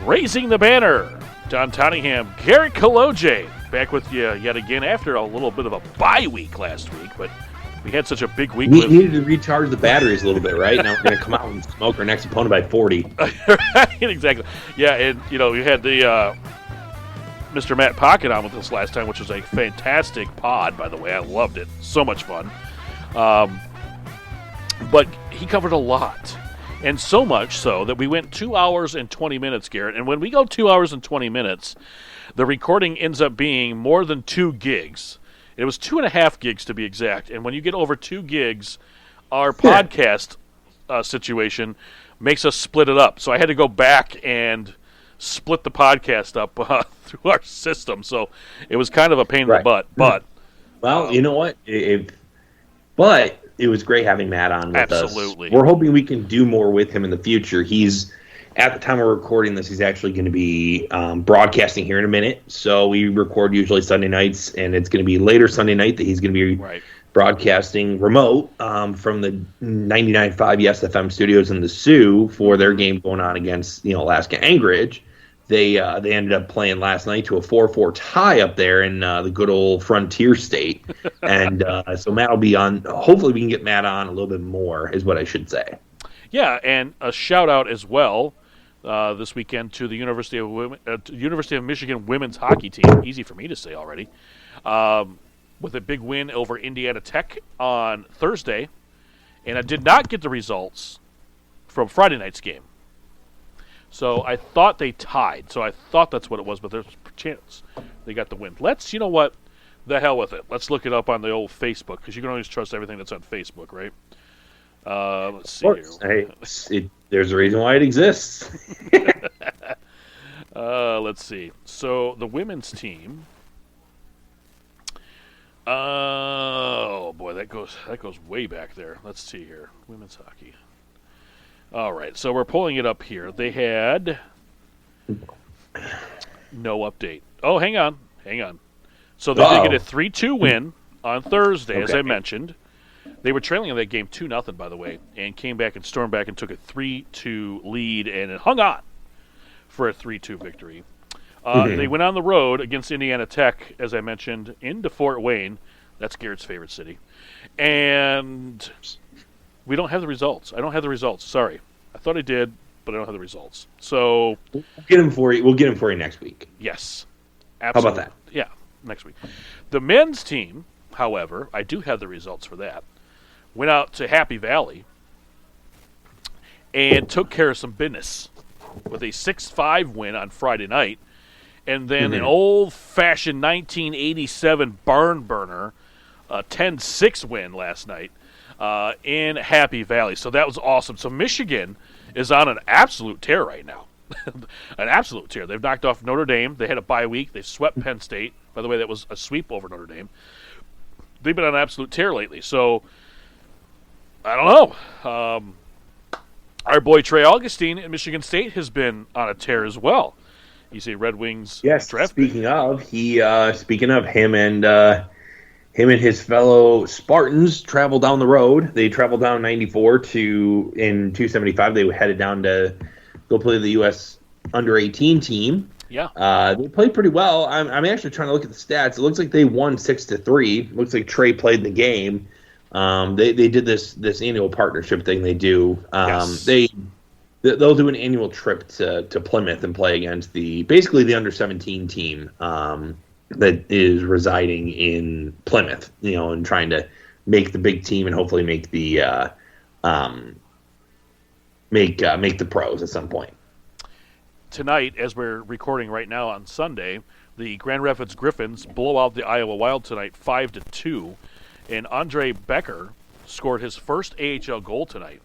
Raising the Banner, Don Tottingham, Garrett LaLonde, back with you yet again after a little bit of a bye week last week, but we had such a big week. We needed to recharge the batteries a little bit, right? Now we're going to come out and smoke our next opponent by 40. Right, exactly. Yeah, and, we had the Mr. Matt Pocket on with us last time, which was a fantastic pod, by the way. I loved it. So much fun. But he covered a lot. And so much so that we went 2 hours and 20 minutes, Garrett. And when we go 2 hours and 20 minutes, the recording ends up being more than 2 gigs. It was 2.5 gigs to be exact. And when you get over 2 gigs, our podcast situation makes us split it up. So I had to go back and split the podcast up through our system. So it was kind of a pain in the butt. But well, you know what? But it was great having Matt on with us. Absolutely. We're hoping we can do more with him in the future. He's, at the time we're recording this, he's actually going to be broadcasting here in a minute. So we record usually Sunday nights, and it's going to be later Sunday night that he's going to be broadcasting remote from the 99.5 Yes FM studios in the Sioux for their game going on against Alaska Anchorage. They ended up playing last night to a 4-4 tie up there in the good old Frontier State. And so Matt will be on. Hopefully we can get Matt on a little bit more is what I should say. Yeah, and a shout-out as well this weekend to the University of Michigan women's hockey team. Easy for me to say already. With a big win over Indiana Tech on Thursday. And I did not get the results from Friday night's game. So I thought they tied. So I thought that's what it was, but there's a chance they got the win. The hell with it. Let's look it up on the old Facebook, because you can always trust everything that's on Facebook, right? Let's see here. Hey, there's a reason why it exists. Let's see. So the women's team. Oh boy, that goes way back there. Let's see here. Women's hockey. All right, so we're pulling it up here. They had no update. Oh, hang on. So they did get a 3-2 win on Thursday, as I mentioned. They were trailing in that game 2-0, by the way, and came back and stormed back and took a 3-2 lead and it hung on for a 3-2 victory. They went on the road against Indiana Tech, as I mentioned, into Fort Wayne. That's Garrett's favorite city. And we don't have the results. I don't have the results. Sorry. I thought I did, but I don't have the results. So we'll get them for you. We'll get them for you next week. Yes. Absolutely. How about that? Yeah, next week. The men's team, however, I do have the results for that, went out to Happy Valley and took care of some business with a 6-5 win on Friday night, and then an old-fashioned 1987 barn burner, a 10-6 win last night in Happy Valley. So that was awesome. So Michigan is on an absolute tear right now. An absolute tear. They've knocked off Notre Dame. They had a bye week. They swept Penn State. By the way, that was a sweep over Notre Dame. They've been on an absolute tear lately. So, I don't know. Our boy Trey Augustine at Michigan State has been on a tear as well. You see RedWings draft pick. Speaking of him and his fellow Spartans traveled down the road. They traveled down 94 in 275. They headed down to go play the U.S. under-18 team. Yeah. They played pretty well. I'm actually trying to look at the stats. It looks like they won 6-3. Looks like Trey played the game. They did this annual partnership thing they do. Yes. They'll do an annual trip to Plymouth and play against basically the under-17 team that is residing in Plymouth, and trying to make the big team and hopefully make the make the pros at some point. Tonight, as we're recording right now on Sunday, the Grand Rapids Griffins blow out the Iowa Wild tonight 5-2, and Andre Becker scored his first AHL goal tonight.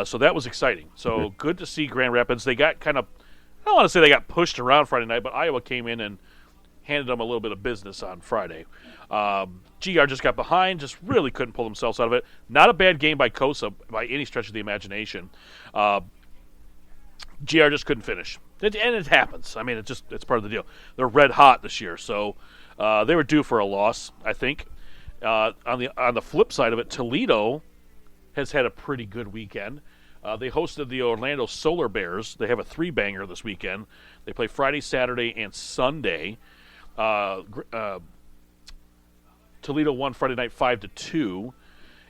So that was exciting. So good to see Grand Rapids. They got I don't want to say they got pushed around Friday night, but Iowa came in and handed them a little bit of business on Friday. GR just got behind, just really couldn't pull themselves out of it. Not a bad game by Kosa by any stretch of the imagination. GR just couldn't finish. And it happens. I mean, it's part of the deal. They're red hot this year, so they were due for a loss, I think. On the flip side of it, Toledo has had a pretty good weekend. They hosted the Orlando Solar Bears. They have a 3-banger this weekend. They play Friday, Saturday, and Sunday. Toledo won Friday night 5-2,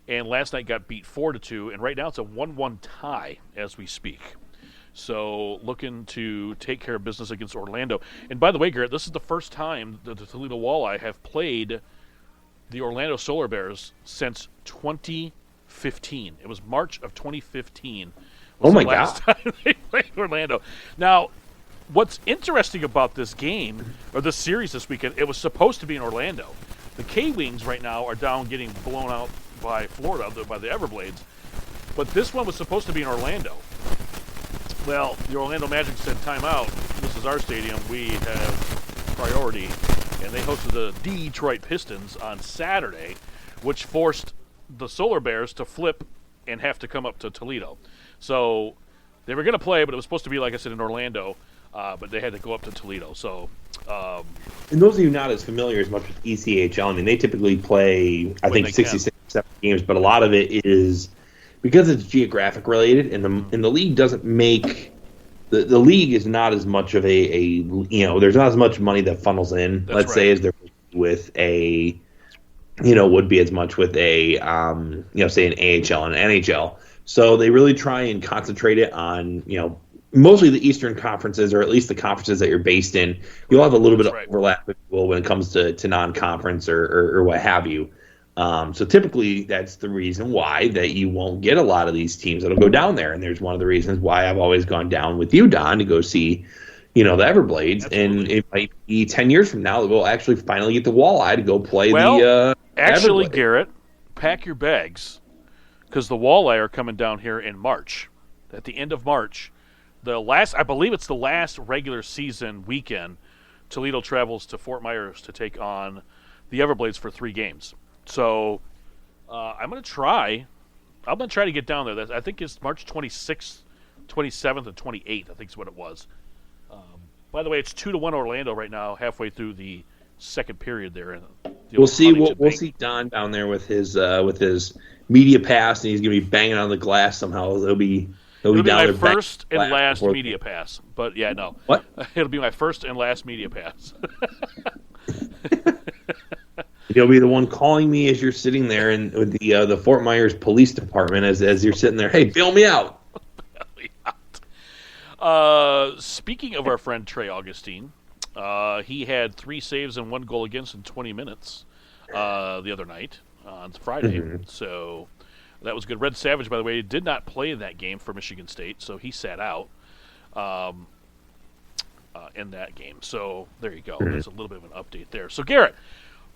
and last night got beat 4-2. And right now it's a 1-1 tie as we speak. So looking to take care of business against Orlando. And by the way, Garrett, this is the first time that the Toledo Walleye have played the Orlando Solar Bears since 2015. It was March of 2015. Oh my God! Time they played Orlando. Now, what's interesting about this game or this series this weekend? It was supposed to be in Orlando. The K-Wings right now are down getting blown out by Florida by the Everblades, but this one was supposed to be in Orlando. Well, the Orlando Magic said, time out. This is our stadium. We have priority. And they hosted the Detroit Pistons on Saturday, which forced the Solar Bears to flip and have to come up to Toledo. So they were going to play, but it was supposed to be, like I said, in Orlando, but they had to go up to Toledo. So, and those of you not as familiar as much with ECHL, I mean, they typically play, I think, 66, 70 games, but a lot of it is because it's geographic related, and the league doesn't make the league is not as much of a there's not as much money that funnels in. That's let's right. say as there with a would be as much with a say an AHL and NHL. So they really try and concentrate it on mostly the Eastern conferences, or at least the conferences that you're based in. You'll have a little bit of overlap when it comes to non-conference or what have you. So typically that's the reason why that you won't get a lot of these teams that'll go down there. And there's one of the reasons why I've always gone down with you, Don, to go see, the Everblades. Absolutely. And it might be 10 years from now that we'll actually finally get the Walleye to go play actually, Everblades. Garrett, pack your bags because the Walleye are coming down here in March. At the end of March, I believe it's the last regular season weekend, Toledo travels to Fort Myers to take on the Everblades for 3 games. So I'm going to try to get down there. I think it's March 26th, 27th, and 28th, I think is what it was. By the way, it's 2-1 Orlando right now, halfway through the second period there. We'll see Don down there with his media pass, and he's going to be banging on the glass somehow. It'll be my there first and last media pass. But yeah, no. What? It'll be my first and last media pass. You'll be the one calling me as you're sitting there with the Fort Myers Police Department as you're sitting there. Hey, bail me out. Speaking of our friend Trey Augustine, he had 3 saves and 1 goal against in 20 minutes the other night on Friday. Mm-hmm. So that was good. Red Savage, by the way, did not play that game for Michigan State, so he sat out in that game. So there you go. Mm-hmm. There's a little bit of an update there. So, Garrett,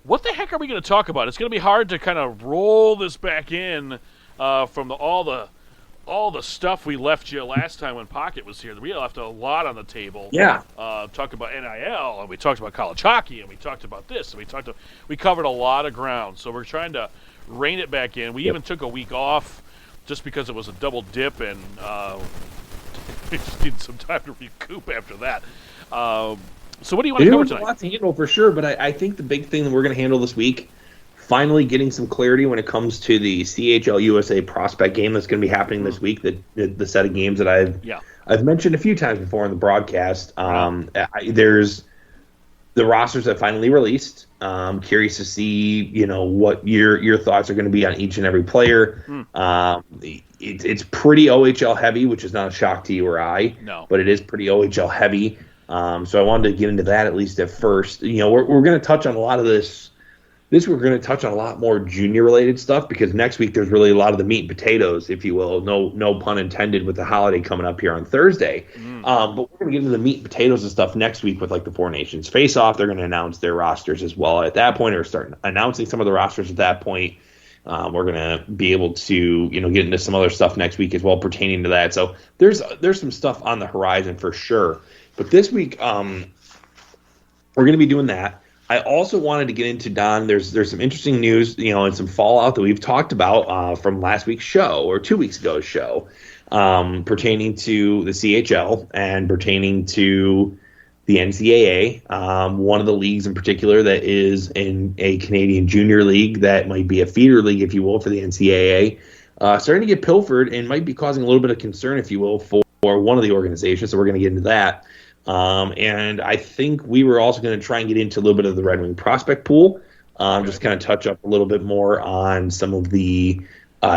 what the heck are we going to talk about? It's going to be hard to kind of roll this back in from all the stuff we left you last time when Pocket was here. We left a lot on the table. Yeah. Talked about NIL, and we talked about college hockey, and we talked about this, and we covered a lot of ground. So we're trying to rein it back in. We even took a week off just because it was a double dip, and we just needed some time to recoup after that. So what do you want to cover tonight? A lot to handle for sure, but I think the big thing that we're going to handle this week, finally getting some clarity when it comes to the CHL USA prospect game that's going to be happening this week, the set of games that I've mentioned a few times before in the broadcast. There's the rosters that finally released. Curious to see, what your thoughts are going to be on each and every player. It's pretty OHL heavy, which is not a shock to you or I. No. But it is pretty OHL heavy. So I wanted to get into that at least at first. We're going to touch on a lot of this. We're going to touch on a lot more junior-related stuff because next week there's really a lot of the meat and potatoes, if you will. No pun intended with the holiday coming up here on Thursday. But we're going to get into the meat and potatoes and stuff next week with like the Four Nations Face-Off. They're going to announce their rosters as well at that point, or start announcing some of the rosters at that point. We're going to be able to get into some other stuff next week as well pertaining to that. So there's some stuff on the horizon for sure. But this week we're going to be doing that. I also wanted to get into, Don, there's some interesting news, and some fallout that we've talked about from last week's show or 2 weeks ago's show pertaining to the CHL and pertaining to the NCAA. One of the leagues in particular that is in a Canadian junior league that might be a feeder league, if you will, for the NCAA. starting to get pilfered and might be causing a little bit of concern, if you will, for one of the organizations. So we're going to get into that. And I think we were also going to try and get into a little bit of the Red Wing prospect pool. Just kind of touch up a little bit more on some of the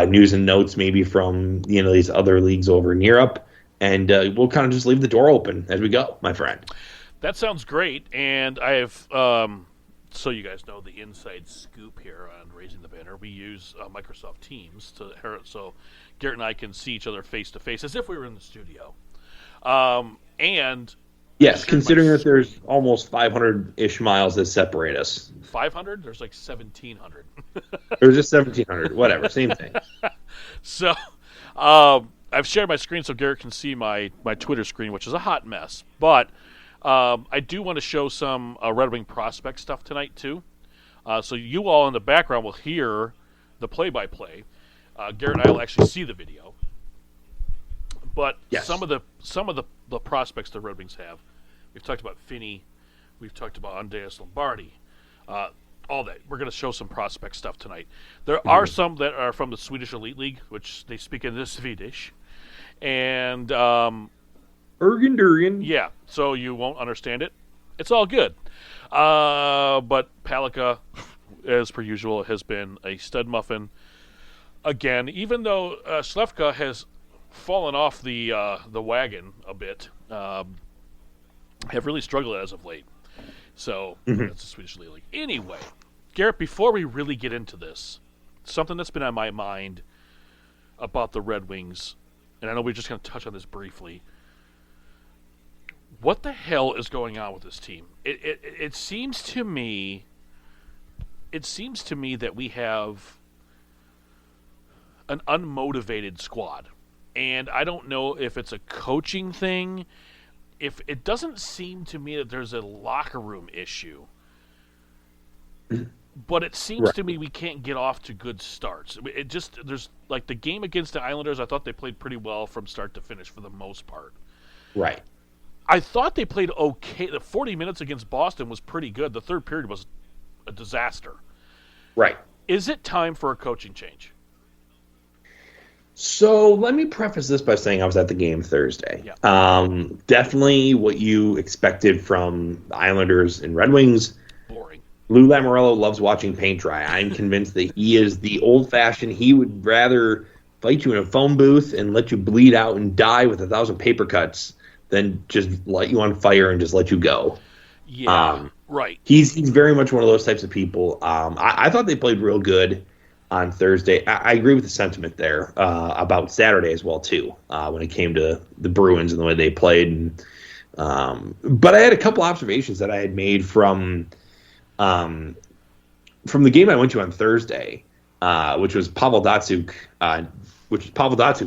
news and notes maybe from these other leagues over in Europe. And we'll kind of just leave the door open as we go, my friend. That sounds great. And I have, so you guys know the inside scoop here on Raising the Banner. We use Microsoft Teams so Garrett and I can see each other face to face as if we were in the studio. And yes, considering that there's almost 500-ish miles that separate us. 500? There's like 1,700. Or just 1,700, whatever, same thing. So, I've shared my screen so Garrett can see my Twitter screen, which is a hot mess. But I do want to show some Red Wing prospect stuff tonight too. So you all in the background will hear the play-by-play. Garrett and I will actually see the video. But yes. some of the prospects the Red Wings have, we've talked about Finney, we've talked about Andreas Lombardi, all that. We're going to show some prospect stuff tonight. There are some that are from the Swedish Elite League, which they speak in the Swedish, and Ergendurian. Yeah, so you won't understand it. It's all good. But Palika, as per usual, has been a stud muffin again. Even though Slefka has fallen off the wagon a bit, have really struggled as of late. So that's the Swedish League. Anyway, Garrett, before we really get into this, something that's been on my mind about the Red Wings, and I know we're just going to touch on this briefly. What the hell is going on with this team? It seems to me that we have an unmotivated squad. And I don't know if it's a coaching thing. If it doesn't seem to me that there's a locker room issue. But it seems to me we can't get off to good starts. There's like the game against the Islanders, I thought they played pretty well from start to finish for the most part. Right. I thought they played okay. The 40 minutes against Boston was pretty good. The third period was a disaster. Right. Is it time for a coaching change? So let me preface this by saying I was at the game Thursday. Yeah. Definitely what you expected from the Islanders and Red Wings. Boring. Lou Lamoriello loves watching paint dry. I'm convinced that he is the old-fashioned. He would rather fight you in a phone booth and let you bleed out and die with 1,000 paper cuts than just light you on fire and just let you go. Yeah, right. He's very much one of those types of people. I thought they played real good on Thursday. I agree with the sentiment there about Saturday as well, too, when it came to the Bruins and the way they played. But I had a couple observations that I had made from the game I went to on Thursday, which was Pavel Datsyuk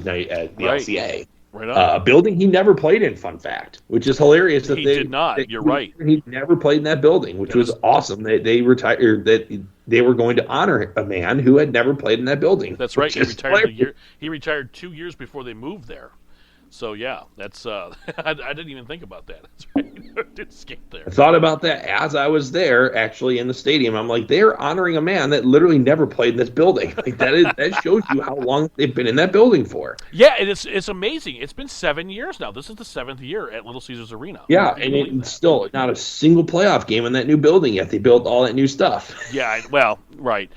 night at the LCA. Right on. A building he never played in, fun fact, which is hilarious. That he did not. You're right. He never played in that building, which was awesome. They retired. That they were going to honor a man who had never played in that building. That's right. He retired 2 years before they moved there. So yeah, that's I didn't even think about that. That's right. I did skate there. I thought about that as I was there, actually in the stadium. I'm like, they're honoring a man that literally never played in this building. Like that shows you how long they've been in that building for. Yeah, and it's amazing. It's been 7 years now. This is the 7th year at Little Caesars Arena. Yeah, and it's still not a single playoff game in that new building yet. They built all that new stuff. Yeah, well, right.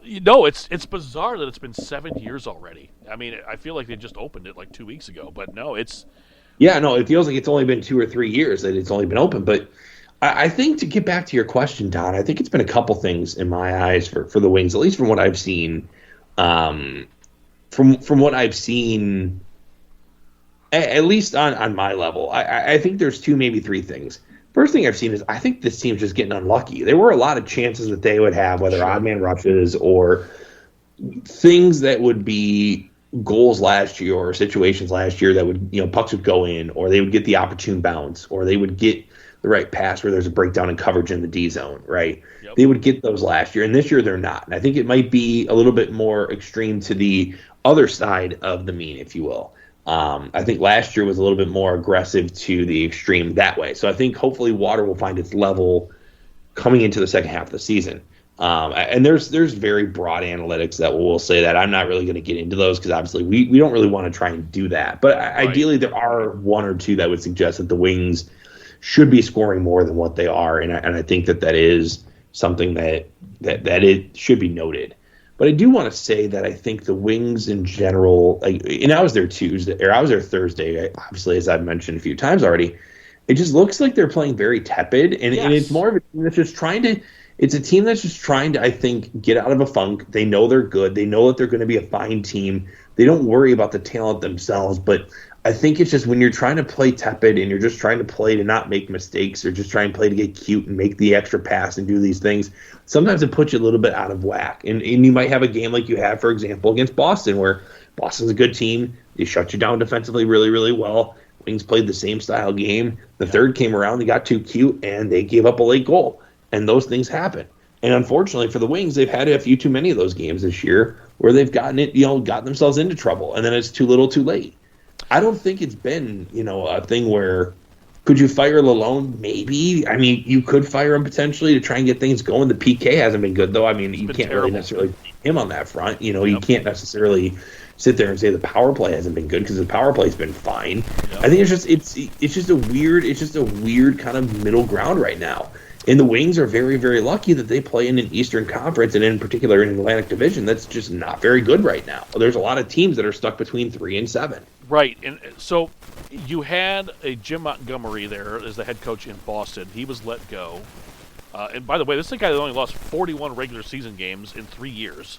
It's bizarre that it's been 7 years already. I mean, I feel like they just opened it like 2 weeks ago, but no, it's... Yeah, no, it feels like it's only been 2 or 3 years that it's only been open. But I think to get back to your question, Don, I think it's been a couple things in my eyes for the Wings, at least from what I've seen. From what I've seen, at least on my level, I think there's 2, maybe 3 things. First thing I've seen is I think this team's just getting unlucky. There were a lot of chances that they would have, whether odd man rushes or things that would be goals last year or situations last year that would, pucks would go in, or they would get the opportune bounce, or they would get the right pass where there's a breakdown in coverage in the D zone, right? Yep. They would get those last year, and this year they're not. And I think it might be a little bit more extreme to the other side of the mean, if you will. I think last year was a little bit more aggressive to the extreme that way. So I think hopefully water will find its level coming into the second half of the season. And there's very broad analytics that will say that. I'm not really going to get into those because obviously we don't really want to try and do that. But ideally, there are one or two that would suggest that the Wings should be scoring more than what they are, and I think that is something that it should be noted. But I do want to say that I think the Wings in general, and I was there Thursday, obviously, as I've mentioned a few times already. It just looks like they're playing very tepid, and it's more of a team that's just trying to. It's a team that's just trying to, I think, get out of a funk. They know they're good. They know that they're going to be a fine team. They don't worry about the talent themselves, but I think it's just when you're trying to play tepid and you're just trying to play to not make mistakes or just try and play to get cute and make the extra pass and do these things, sometimes it puts you a little bit out of whack. And you might have a game like you had, for example, against Boston, where Boston's a good team. They shut you down defensively really, really well. Wings played the same style game. The third came around, they got too cute, and they gave up a late goal. And those things happen. And unfortunately for the Wings, they've had a few too many of those games this year where they've gotten themselves into trouble, and then it's too little too late. I don't think it's been, a thing where could you fire LaLonde? Maybe. I mean, you could fire him potentially to try and get things going. The PK hasn't been good, though. I mean, you can't really necessarily blame him on that front. You can't necessarily sit there and say the power play hasn't been good because the power play's been fine. Yep. I think it's just a weird kind of middle ground right now. And the Wings are very, very lucky that they play in an Eastern Conference, and in particular in an Atlantic Division that's just not very good right now. There's a lot of teams that are stuck between 3 and 7. Right, and so you had a Jim Montgomery there as the head coach in Boston. He was let go. And by the way, this is a guy that only lost 41 regular season games in 3 years.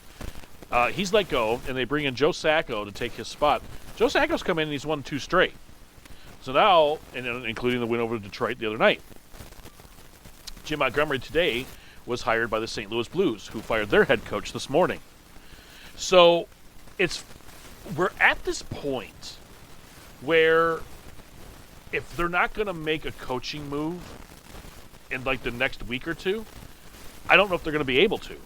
He's let go, and they bring in Joe Sacco to take his spot. Joe Sacco's come in and he's won 2 straight. So now, and including the win over Detroit the other night. Jim Montgomery today was hired by the St. Louis Blues, who fired their head coach this morning. So we're at this point where if they're not going to make a coaching move in like the next week or two, I don't know if they're going to be able to,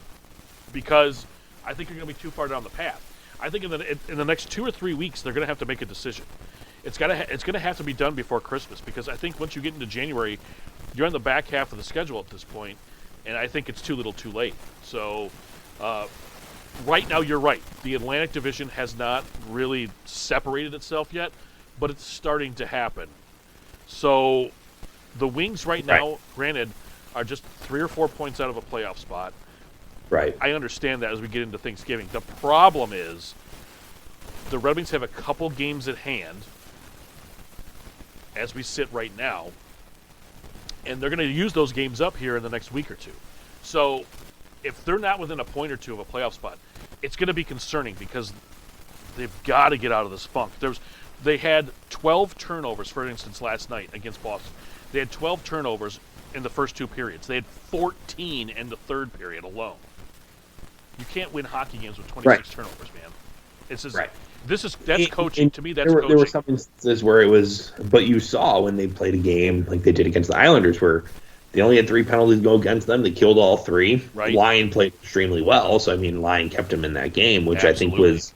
because I think you're going to be too far down the path. I think in the next 2 or 3 weeks they're going to have to make a decision. It's going to have to be done before Christmas, because I think once you get into January, you're on the back half of the schedule at this point, and I think it's too little too late. So right now you're right. The Atlantic Division has not really separated itself yet, but it's starting to happen. So the Wings right now, granted, are just 3 or 4 points out of a playoff spot. Right. I understand that as we get into Thanksgiving. The problem is the Red Wings have a couple games at hand as we sit right now, and they're going to use those games up here in the next week or two. So if they're not within a point or two of a playoff spot, it's going to be concerning, because they've got to get out of this funk. They had 12 turnovers, for instance, last night against Boston. They had 12 turnovers in the first 2 periods. They had 14 in the third period alone. You can't win hockey games with 26 turnovers, man. It's just, that's coaching. To me, that's coaching. There were some instances where it was, but you saw when they played a game like they did against the Islanders, where they only had 3 penalties go against them. They killed all 3. Right. Lyon played extremely well, so I mean, Lyon kept him in that game, which Absolutely. I think was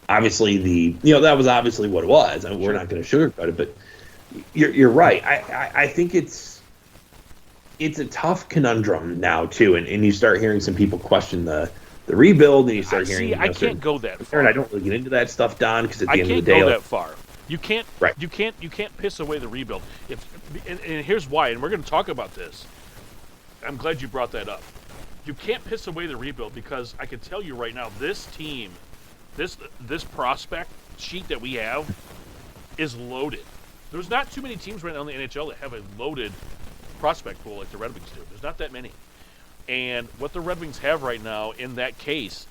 obviously that was obviously what it was. I mean, we're not going to sugarcoat it, but you're right. I think it's a tough conundrum now too, and you start hearing some people question the rebuild, and you start hearing. I can't go that far. And I don't really get into that stuff, Don, because at the end of the day, I can't go that far. You can't. Right. You can't piss away the rebuild. And here's why. And we're going to talk about this. I'm glad you brought that up. You can't piss away the rebuild, because I can tell you right now, this team, this prospect sheet that we have is loaded. There's not too many teams right now in the NHL that have a loaded prospect pool like the Red Wings do. There's not that many. And what the Red Wings have right now in that case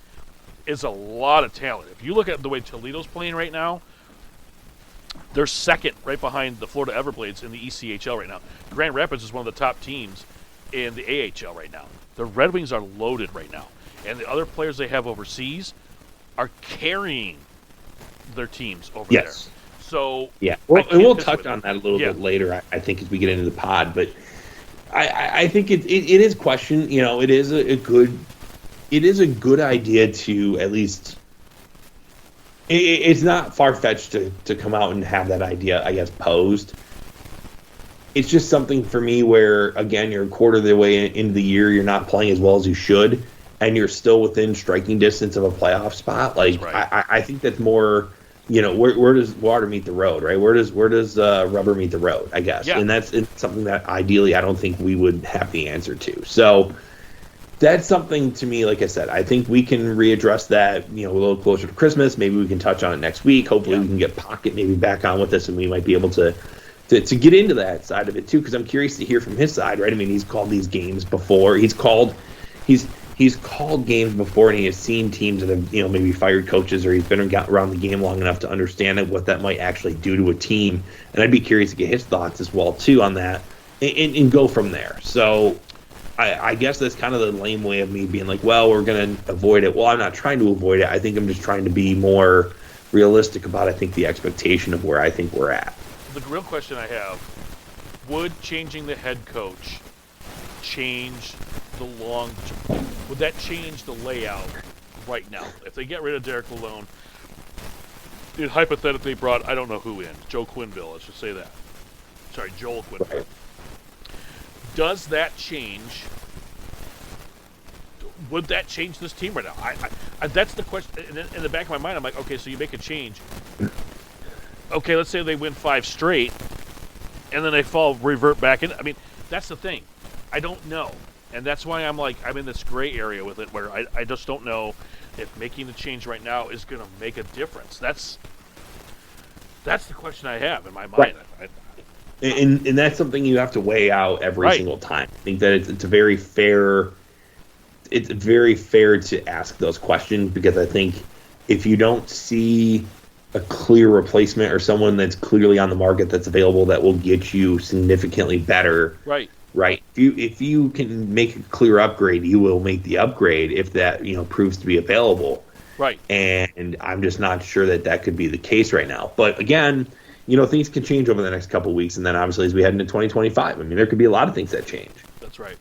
is a lot of talent. If you look at the way Toledo's playing right now, they're second right behind the Florida Everblades in the ECHL right now. Grand Rapids is one of the top teams in the AHL right now. The Red Wings are loaded right now. And the other players they have overseas are carrying their teams over there. So yeah, we'll touch on that a little bit later, I think, as we get into the pod. But I think it is question. It is a good idea to at least. It's not far fetched to come out and have that idea, I guess, posed. it's just something for me where, again, you're a quarter of the way into the year, you're not playing as well as you should, and you're still within striking distance of a playoff spot. Like, right. I think that's more, where does water meet the road, right? Where does rubber meet the road, I guess? Yeah. And that's something that ideally I don't think we would have the answer to. So that's something to me, like I said, I think we can readdress that, a little closer to Christmas. Maybe we can touch on it next week. Hopefully we can get Pocket maybe back on with us, and we might be able to get into that side of it too, because I'm curious to hear from his side, right? I mean, he's called these games before. He's called games before, and he has seen teams that have, maybe fired coaches, or he's been around the game long enough to understand what that might actually do to a team. And I'd be curious to get his thoughts as well too on that, and go from there. So I guess that's kind of the lame way of me being like, well, we're going to avoid it. Well, I'm not trying to avoid it. I think I'm just trying to be more realistic about, I think, the expectation of where I think we're at. The real question I have, would changing the head coach change would that change the layout right now? If they get rid of Derek LaLonde, it hypothetically brought, I don't know who in, Joe Quenneville, let's just say that. Sorry, Joel Quenneville. Right. Does that change, would that change this team right now? I that's the question. In the back of my mind, I'm like, okay, so you make a change. Okay, let's say they win 5 straight, and then they revert back in. I mean, that's the thing. I don't know. And that's why I'm in this gray area with it, where I just don't know if making the change right now is going to make a difference. That's the question I have in my mind. Right. And that's something you have to weigh out every single time. I think that it's very fair to ask those questions, because I think if you don't see a clear replacement or someone that's clearly on the market that's available that will get you significantly better, right? If you can make a clear upgrade, you will make the upgrade if that proves to be available, right? And I'm just not sure that could be the case right now. But again, things can change over the next couple of weeks, and then obviously as we head into 2025, I mean, there could be a lot of things that change. That's right.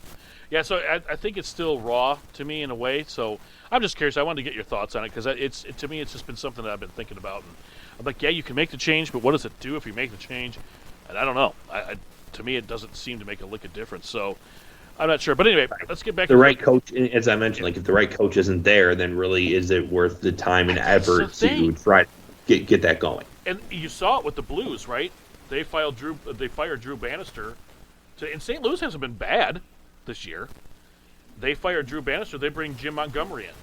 Yeah, so I think it's still raw to me in a way. So I'm just curious. I wanted to get your thoughts on it, because to me it's just been something that I've been thinking about. And I'm like, yeah, you can make the change, but what does it do if you make the change? And I don't know. To me, it doesn't seem to make a lick of difference. So I'm not sure. But anyway, let's get back to the right coach. As I mentioned, if the right coach isn't there, then really is it worth the time and effort to try to get that going? And you saw it with the Blues, right? They fired Drew Bannister. And St. Louis hasn't been bad this year. They fired Drew Bannister. They bring Jim Montgomery in.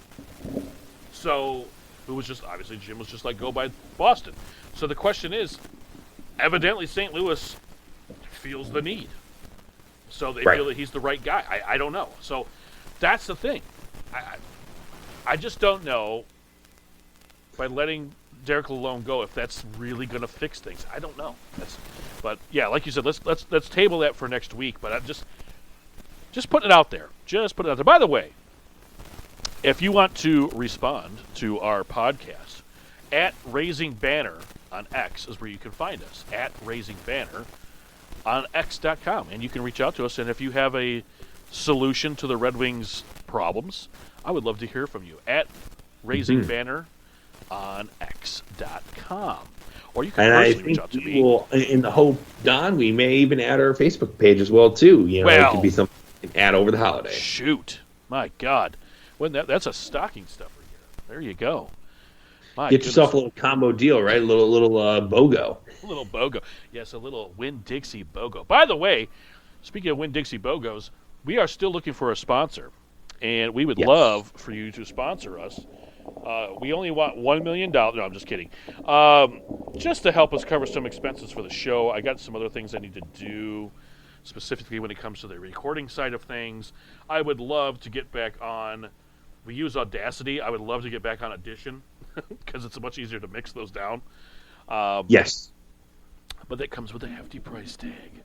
So, Jim was just go by Boston. So the question is, evidently St. Louis feels the need. So they feel that he's the right guy. I don't know. So that's the thing. I just don't know, by letting Derek LaLonde go, if that's really going to fix things. I don't know. But yeah, like you said, let's table that for next week. But I'm just putting it out there. Just put it out there. By the way, if you want to respond to our podcast, at Raising Banner on X is where you can find us. At Raising Banner on X.com. And you can reach out to us. And if you have a solution to the Red Wings problems, I would love to hear from you. At Raising Banner on X.com. Or you can personally reach out to me. Will, in the hope, Don, we may even add our Facebook page as well, too. It could be something we can add over the holiday. Shoot. My God. That's a stocking stuffer here. There you go. Get yourself a little combo deal, right? A little BOGO. A little BOGO. Yes, a little Winn-Dixie BOGO. By the way, speaking of Winn-Dixie BOGOs, we are still looking for a sponsor, and we would love for you to sponsor us. We only want $1 million. No, I'm just kidding. Just to help us cover some expenses for the show. I got some other things I need to do, specifically when it comes to the recording side of things. I would love to get back on. We use Audacity. I would love to get back on Audition, because it's much easier to mix those down. Yes. But that comes with a hefty price tag,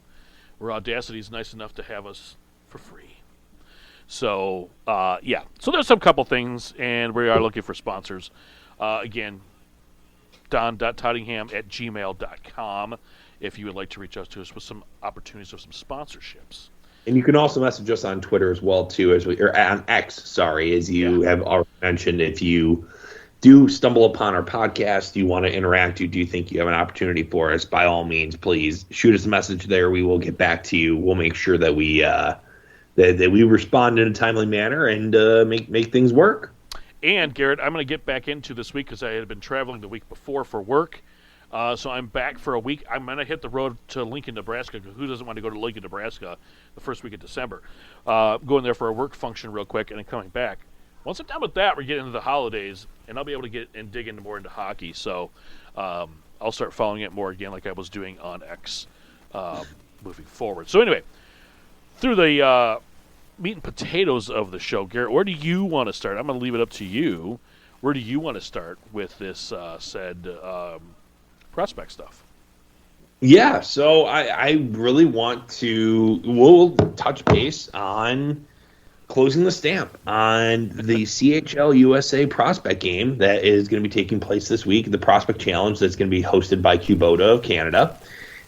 where Audacity is nice enough to have us for free. So, So there's some couple things, and we are looking for sponsors. Again, don.tottingham@gmail.com if you would like to reach out to us with some opportunities of some sponsorships. And you can also message us on Twitter as well, too, or on X, as you have already mentioned. If you do stumble upon our podcast, do you want to interact, do you think you have an opportunity for us, by all means, please shoot us a message there. We will get back to you. We'll make sure that we that we respond in a timely manner and make things work. And, Garrett, I'm going to get back into this week because I had been traveling the week before for work. So I'm back for a week. I'm going to hit the road to Lincoln, Nebraska, because who doesn't want to go to Lincoln, Nebraska the first week of December? Going there for a work function real quick and then coming back. Once I'm done with that, we're getting into the holidays, and I'll be able to get and dig into more into hockey. So I'll start following it more again like I was doing on X moving forward. So anyway, through the meat and potatoes of the show, Garrett, where do you want to start? I'm going to leave it up to you. Where do you want to start with this said prospect stuff? Yeah, so I really want to, we'll touch base on closing the stamp on the CHL USA prospect game that is going to be taking place this week, the Prospect Challenge that's going to be hosted by Kubota of Canada.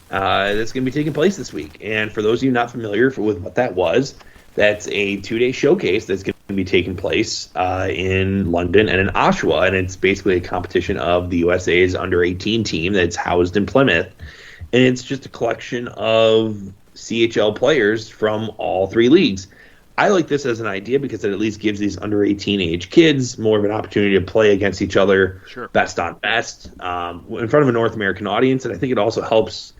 That's going to be taking place this week. And for those of you not familiar with what that was, that's a 2-day showcase that's going to be taking place in London and in Oshawa, and it's basically a competition of the USA's under-18 team that's housed in Plymouth, and it's just a collection of CHL players from all 3 leagues. I like this as an idea because it at least gives these under-18 age kids more of an opportunity to play against each other, sure, best on best, in front of a North American audience, and I think it also helps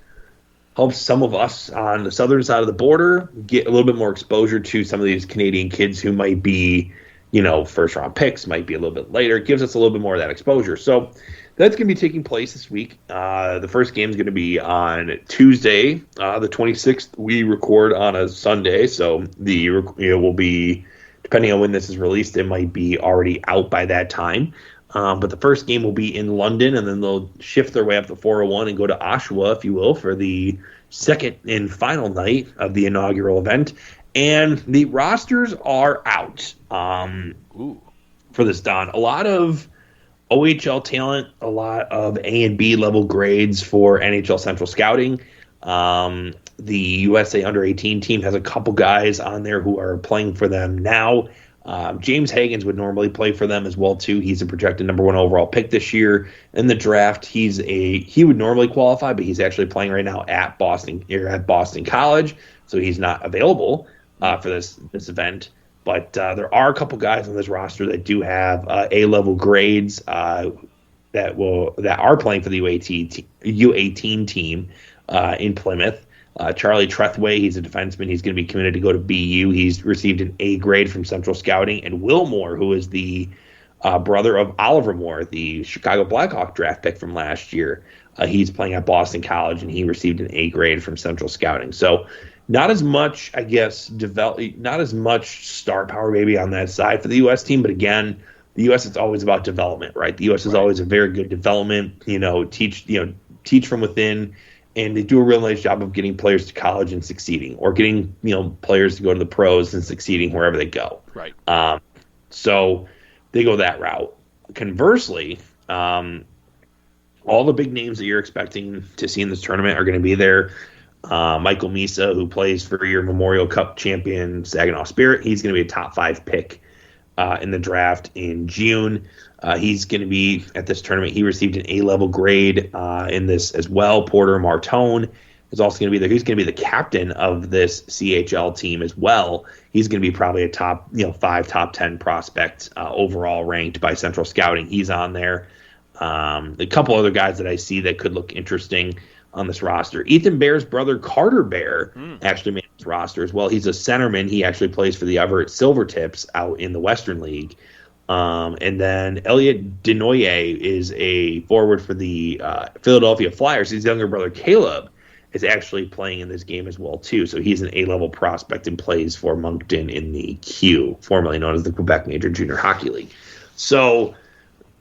some of us on the southern side of the border get a little bit more exposure to some of these Canadian kids who might be, first-round picks, might be a little bit later. It gives us a little bit more of that exposure. So that's going to be taking place this week. The first game is going to be on Tuesday, the 26th. We record on a Sunday, so will be, depending on when this is released, it might be already out by that time. But the first game will be in London, and then they'll shift their way up to 401 and go to Oshawa, if you will, for the second and final night of the inaugural event. And the rosters are out for this, Don. A lot of OHL talent, a lot of A and B level grades for NHL Central Scouting. The USA Under-18 team has a couple guys on there who are playing for them now. James Hagens would normally play for them as well too. He's a projected number 1 overall pick this year in the draft. He would normally qualify, but he's actually playing right now at Boston College, so he's not available for this event. But there are a couple guys on this roster that do have A-level grades that are playing for the U18 team in Plymouth. Charlie Trethway, he's a defenseman. He's going to be committed to go to BU. He's received an A grade from Central Scouting. And Will Moore, who is the brother of Oliver Moore, the Chicago Blackhawk draft pick from last year, he's playing at Boston College, and he received an A grade from Central Scouting. So not as much, I guess, not as much star power maybe on that side for the U.S. team. But again, the U.S. it's always about development, right? The U.S. is always a very good development. Teach from within. And they do a real nice job of getting players to college and succeeding, or getting players to go to the pros and succeeding wherever they go. Right. So they go that route. Conversely, all the big names that you're expecting to see in this tournament are going to be there. Michael Misa, who plays for your Memorial Cup champion Saginaw Spirit, he's going to be a top 5 pick in the draft in June. He's going to be at this tournament. He received an A-level grade in this as well. Porter Martone is also going to be there. He's going to be the captain of this CHL team as well. He's going to be probably a top 5, top 10 prospect overall ranked by Central Scouting. He's on there. A couple other guys that I see that could look interesting on this roster. Ethan Bear's brother, Carter Bear, actually made this roster as well. He's a centerman. He actually plays for the Everett Silvertips out in the Western League. And then Elliot Denoyer is a forward for the Philadelphia Flyers. His younger brother, Caleb, is actually playing in this game as well, too. So he's an A-level prospect and plays for Moncton in the Q, formerly known as the Quebec Major Junior Hockey League. So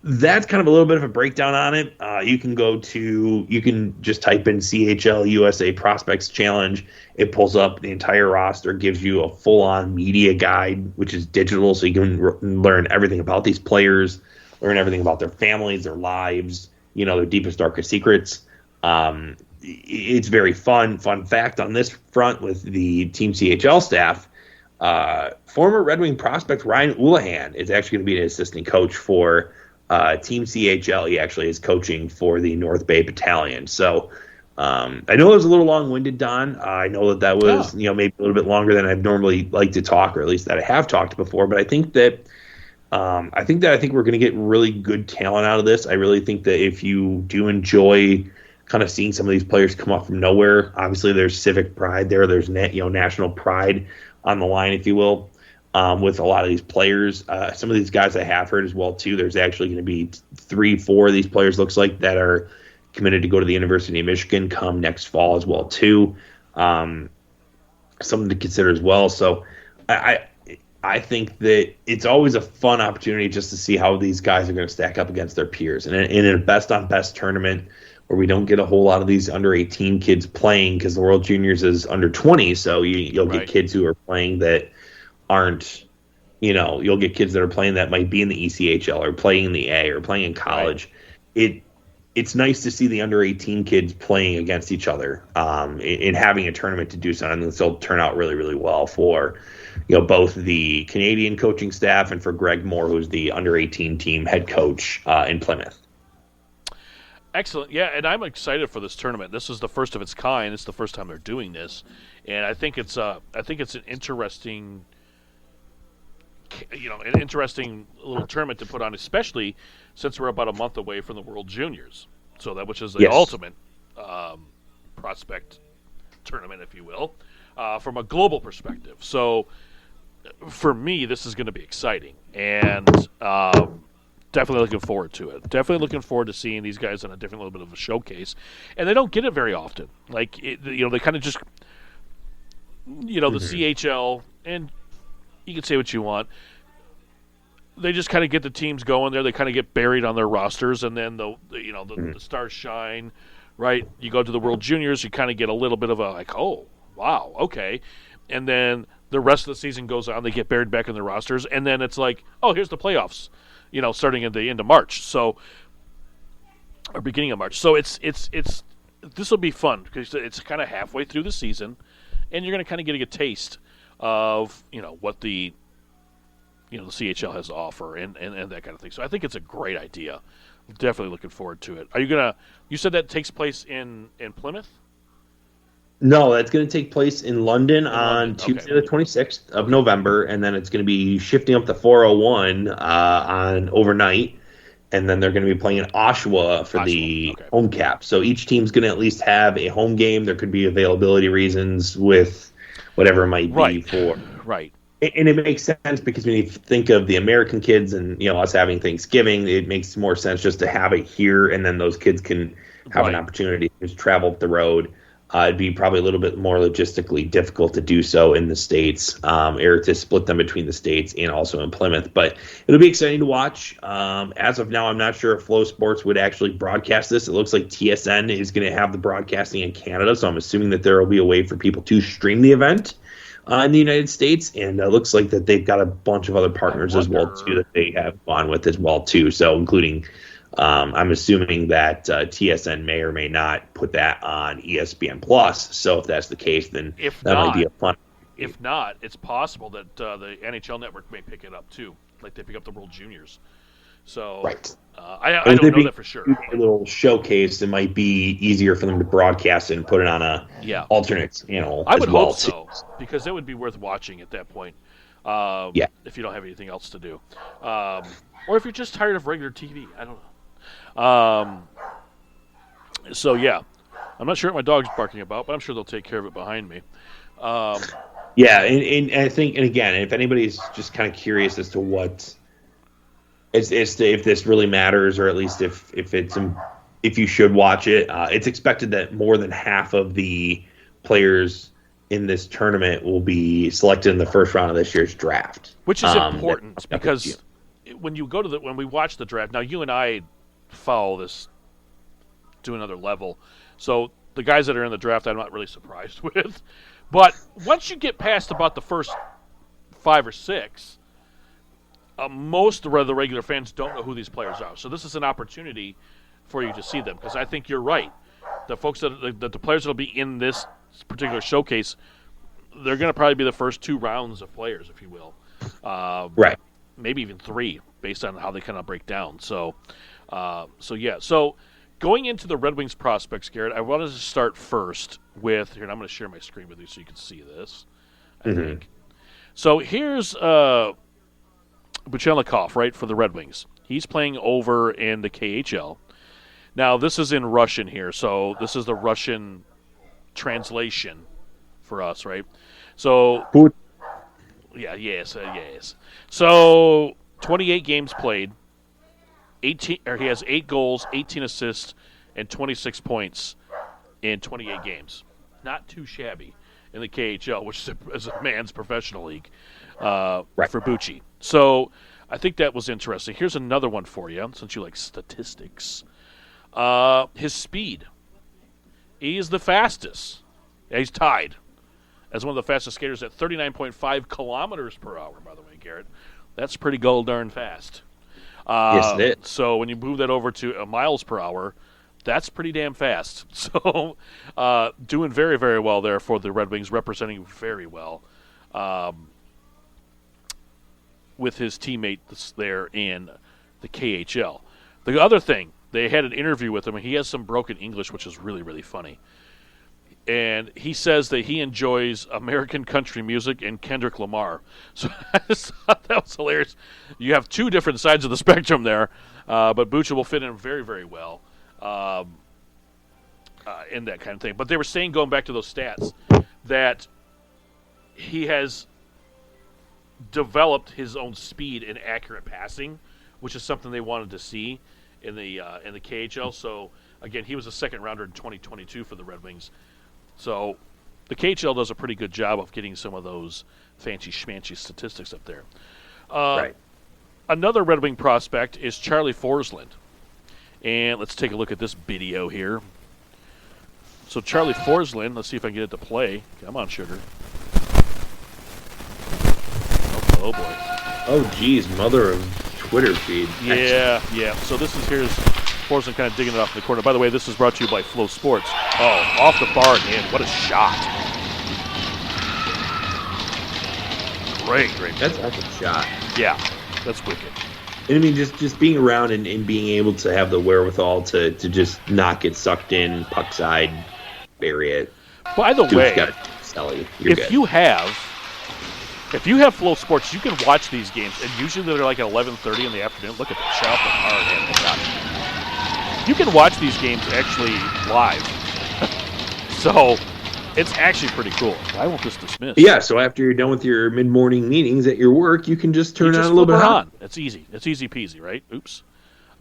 that's kind of a little bit of a breakdown on it. You can just type in CHL USA Prospects Challenge. It pulls up the entire roster, gives you a full-on media guide, which is digital, so you can learn everything about these players, learn everything about their families, their lives, their deepest, darkest secrets. It's very fun. Fun fact on this front with the Team CHL staff, former Red Wing prospect Ryan Oulahan is actually going to be an assistant coach for Team CHL. He actually is coaching for the North Bay Battalion. So I know it was a little long-winded, Don. I know that was maybe a little bit longer than I'd normally like to talk, or at least that I have talked before. But I think that we're going to get really good talent out of this. I really think that if you do enjoy kind of seeing some of these players come up from nowhere, obviously there's civic pride there. There's national pride on the line, if you will, with a lot of these players. Some of these guys I have heard as well too. There's actually going to be 3-4 of these players, looks like, that are committed to go to the University of Michigan come next fall as well too. Something to consider as well. So I think that it's always a fun opportunity just to see how these guys are going to stack up against their peers. And in a best-on-best tournament where we don't get a whole lot of these under-18 kids playing, because the World Juniors is under 20, so you'll get kids who are playing that aren't, you'll get kids that are playing that might be in the ECHL or playing in the A or playing in college. Right. It's nice to see the under-18 kids playing against each other and having a tournament to do something that'll turn out really, really well for both the Canadian coaching staff and for Greg Moore, who's the under-18 team head coach in Plymouth. Excellent. Yeah, and I'm excited for this tournament. This is the first of its kind. It's the first time they're doing this, and I think it's an interesting little tournament to put on, especially since we're about a month away from the World Juniors. So which is the ultimate prospect tournament, if you will, from a global perspective. So for me, this is going to be exciting, and definitely looking forward to it. Definitely looking forward to seeing these guys in a different little bit of a showcase, and they don't get it very often. Like they kind of just the CHL, and you can say what you want. They just kind of get the teams going there. They kind of get buried on their rosters, and then the stars shine. Right, you go to the World Juniors, you kind of get a little bit of a oh wow, okay, and then the rest of the season goes on. They get buried back in their rosters, and then it's like, oh, here's the playoffs. Starting at the end of March, or beginning of March. So it's this will be fun because it's kind of halfway through the season, and you're going to kind of get a taste of what the CHL has to offer and that kind of thing. So I think it's a great idea. Definitely looking forward to it. Are you gonna? You said that takes place in Plymouth? No, that's going to take place in London on Tuesday the 26th of November, and then it's going to be shifting up to 401 on overnight, and then they're going to be playing in Oshawa for the home cap. So each team's going to at least have a home game. There could be availability reasons with whatever it might be for. Right. And it makes sense because when you think of the American kids and us having Thanksgiving, it makes more sense just to have it here, and then those kids can have an opportunity to just travel up the road. It'd be probably a little bit more logistically difficult to do so in the States, or to split them between the States and also in Plymouth. But it'll be exciting to watch. As of now, I'm not sure if Flow Sports would actually broadcast this. It looks like TSN is going to have the broadcasting in Canada, so I'm assuming that there will be a way for people to stream the event in the United States. And it looks like that they've got a bunch of other partners as well, too, that they have gone with as well, too. So including... I'm assuming that TSN may or may not put that on ESPN Plus. So if that's the case, then might be a fun. If not, it's possible that the NHL Network may pick it up too, like they pick up the World Juniors. So I don't know that for sure. A little showcase. It might be easier for them to broadcast it and put it on a alternate channel. I would hope so, because it would be worth watching at that point. If you don't have anything else to do, or if you're just tired of regular TV, I don't know. So yeah, I'm not sure what my dog's barking about, but I'm sure they'll take care of it behind me. And I think, and again, if anybody's just kind of curious as to what, if this really matters, or at least if you should watch it, it's expected that more than half of the players in this tournament will be selected in the first round of this year's draft, which is important because when we watch the draft, now you and I follow this to another level. So the guys that are in the draft, I'm not really surprised with. But once you get past about the first 5 or 6, most of the regular fans don't know who these players are. So this is an opportunity for you to see them, because I think you're right. The folks the players that will be in this particular showcase, they're going to probably be the first 2 rounds of players, if you will. Right. maybe even 3, based on how they kind of break down. So yeah. So going into the Red Wings prospects, Garrett, I wanted to start first with here, and I'm going to share my screen with you so you can see this. I think. So here's Buchelikov, right, for the Red Wings. He's playing over in the KHL. Now, this is in Russian here, so this is the Russian translation for us, right? So, yes. So, 28 games played. He has 8 goals, 18 assists, and 26 points in 28 games. Not too shabby in the KHL, which is a man's professional league for Bucci. So, I think that was interesting. Here's another one for you, since you like statistics. His speed. He is the fastest. Yeah, he's tied as one of the fastest skaters at 39.5 kilometers per hour, by the way, Garrett. That's pretty darn fast. Yes, it is. So when you move that over to miles per hour, that's pretty damn fast. So doing very, very well there for the Red Wings, representing very well with his teammates there in the KHL. The other thing, they had an interview with him, and he has some broken English, which is really, really funny. And he says that he enjoys American country music and Kendrick Lamar. So I just thought that was hilarious. You have 2 different sides of the spectrum there, but Bucha will fit in very, very well in that kind of thing. But they were saying, going back to those stats, that he has developed his own speed and accurate passing, which is something they wanted to see in the KHL. So again, he was a second rounder in 2022 for the Red Wings. So the KHL does a pretty good job of getting some of those fancy schmancy statistics up there. Right. Another Red Wing prospect is Charlie Forsland. And let's take a look at this video here. So Charlie Forsland, let's see if I can get it to play. Come on, sugar. Oh boy. Oh, geez, mother of Twitter feed. Yeah. So here's Forsland kind of digging it off in the corner. By the way, this is brought to you by Flow Sports. Oh, off the bar and in. What a shot. Great. That's a shot. Yeah, that's wicked. And I mean, just being around and being able to have the wherewithal to just not get sucked in, puck side, bury it. By the way, if you have Flow Sports, you can watch these games, and usually they're like at 11:30 in the afternoon. Look at that shot off the hard hand. You can watch these games actually live. So it's actually pretty cool. Why won't this dismiss? Yeah, so after you're done with your mid-morning meetings at your work, you can just turn on a little bit on. It's easy. It's easy peasy, right? Oops.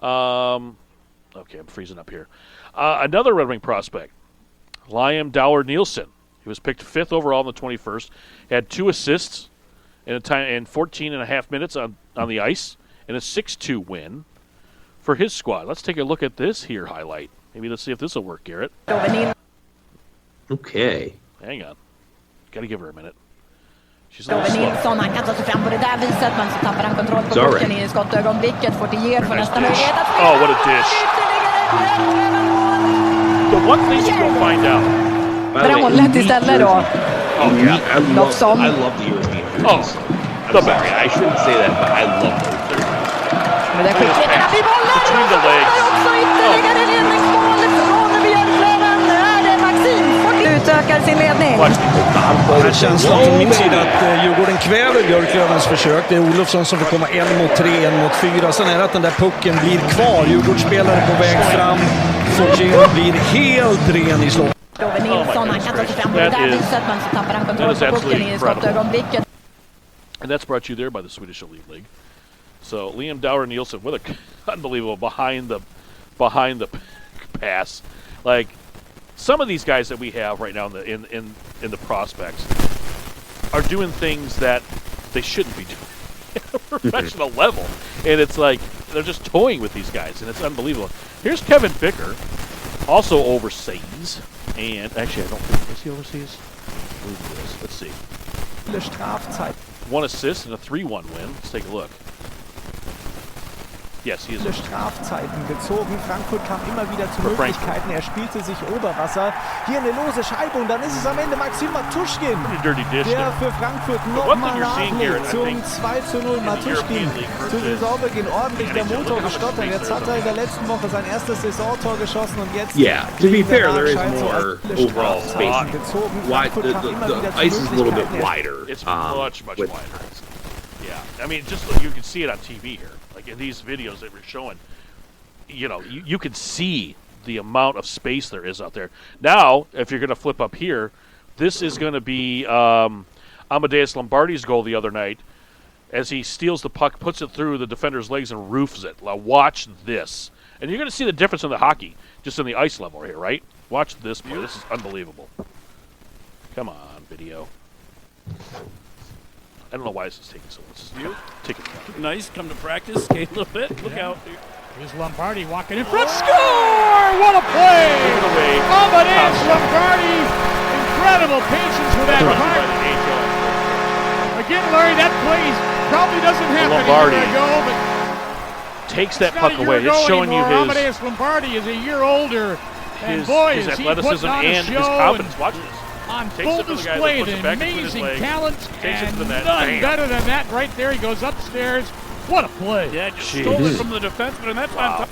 Okay, I'm freezing up here. Another Red Wing prospect, Liam Dower-Nielsen. He was picked 5th overall in the 21st. Had 2 assists in 14 and a half minutes on the ice, and a 6-2 win for his squad. Let's take a look at this here highlight. Maybe let's see if this will work, Garrett. Okay. Hang on. Got to give her a minute. She's a little slow. Nilsson, han kastar sig fram på det där viset, men så tappar han kontroll på pucken i skottögonblicket. Får till ger för nästa möjlighet att spela. Oh, what a dish. The one thing you will find out. Bra istället då. Oh, yeah. I love the European jerseys. Oh, I'm sorry, I shouldn't say that, but I love those jerseys. Men det skickar vi bollen. Between the legs. Också ytterligare ledningsmål från Björklöven. Är det Maxim? Utökar sin ledning. Här känslan från min sida att Djurgården kväver Björklövens försök. Det är Olofsson som får komma 1 mot 3, 1 mot 4. Sen är det att den där pucken blir kvar. Djurgårdsspelare på väg fram. Fortjén blir helt ren i slott. Nilsson, han kastar sig fram på det där viset, men så tappar han kontroll på pucken i skottögonblicket. And that's brought you there by the Swedish Elite League. So Liam Dower-Nielsen with a unbelievable behind the pass. Like some of these guys that we have right now in the prospects are doing things that they shouldn't be doing at a professional level. And it's like they're just toying with these guys, and it's unbelievable. Here's Kevin Bicker, also overseas. And actually, I don't think, is he overseas? Let's see. 1 assist and a 3-1 win. Let's take a look. Yes, he is. Viele Strafzeiten gezogen. Frankfurt kam immer wieder zu For Möglichkeiten. Er spielte sich Oberwasser. Hier eine lose Scheibe und dann ist es am Ende Maxim Matuschkin, Pretty dirty dish der there. für Frankfurt one thing nochmal you're seeing here, nachlegt and I zum think 2:0. Matuschkin zu Saisonbeginn ordentlich der Motor gestottert. Jetzt hat er in der letzten Woche sein erstes Saisontor geschossen und jetzt Yeah, to be fair, there is scheint so more viele overall Strafzeiten space. gezogen. Wide, Frankfurt kam immer wieder the zu ice is a little bit Möglichkeiten. wider. It's much with- wider. Yeah, I mean, just like you can see it on TV here, like in these videos that we're showing. You can see the amount of space there is out there. Now, if you're going to flip up here, this is going to be Amadeus Lombardi's goal the other night, as he steals the puck, puts it through the defender's legs, and roofs it. Now, watch this, and you're going to see the difference in the hockey, just in the ice level here, right? Watch this play. This is unbelievable. Come on, video. I don't know why this is taking so long. Take it. Nice, come to practice, skate a little bit. Look out. Here's Lombardi walking in front. Score! What a play! Give it away. Amadeus Lombardi. Incredible patience with that Run by puck. the AHL. Again, Larry, that play probably doesn't happen Lombardi a year ago, but Takes that it's not puck a year away. ago It's showing you anymore. his Amadeus Lombardi is a year older, and boy, his is he athleticism putting on a and his show confidence. Watch this. on Takes full it from the guy, display. puts it The back between his amazing legs, talent, takes it to the and net, none bam. better than that. Right there, he goes upstairs. What a play! Yeah, just Jeez. stole it from the defenseman, and that's on top.